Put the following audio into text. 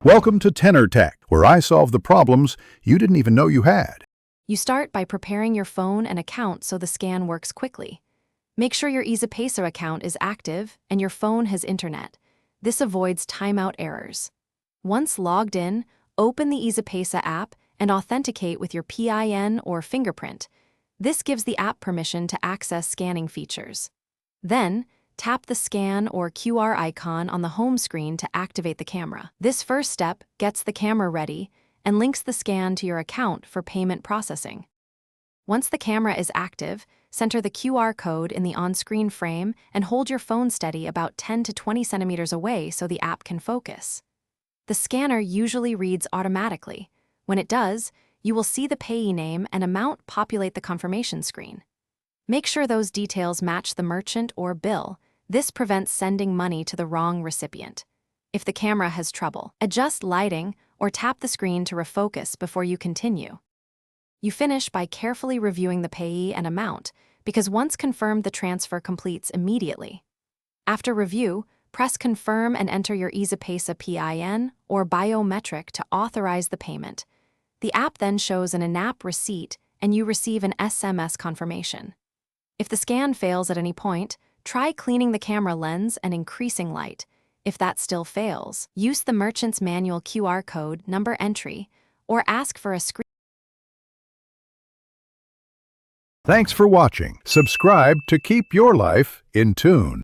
Welcome to Tenor Tech, where I solve the problems you didn't even know you had. You start by preparing your phone and account so the scan works quickly. Make sure your Easypaisa account is active and your phone has internet. This avoids timeout errors. Once logged in, open the Easypaisa app and authenticate with your PIN or fingerprint. This gives the app permission to access scanning features. Then, tap the scan or QR icon on the home screen to activate the camera. This first step gets the camera ready and links the scan to your account for payment processing. Once the camera is active, center the QR code in the on-screen frame and hold your phone steady about 10 to 20 centimeters away so the app can focus. The scanner usually reads automatically. When it does, you will see the payee name and amount populate the confirmation screen. Make sure those details match the merchant or bill. This prevents sending money to the wrong recipient. If the camera has trouble, adjust lighting or tap the screen to refocus before you continue. You finish by carefully reviewing the payee and amount, because once confirmed, the transfer completes immediately. After review, press Confirm and enter your Easypaisa PIN or biometric to authorize the payment. The app then shows an in-app receipt and you receive an SMS confirmation. If the scan fails at any point, try cleaning the camera lens and increasing light. If that still fails, use the merchant's manual QR code number entry or ask for a screen. Thanks for watching. Subscribe to keep your life in tune.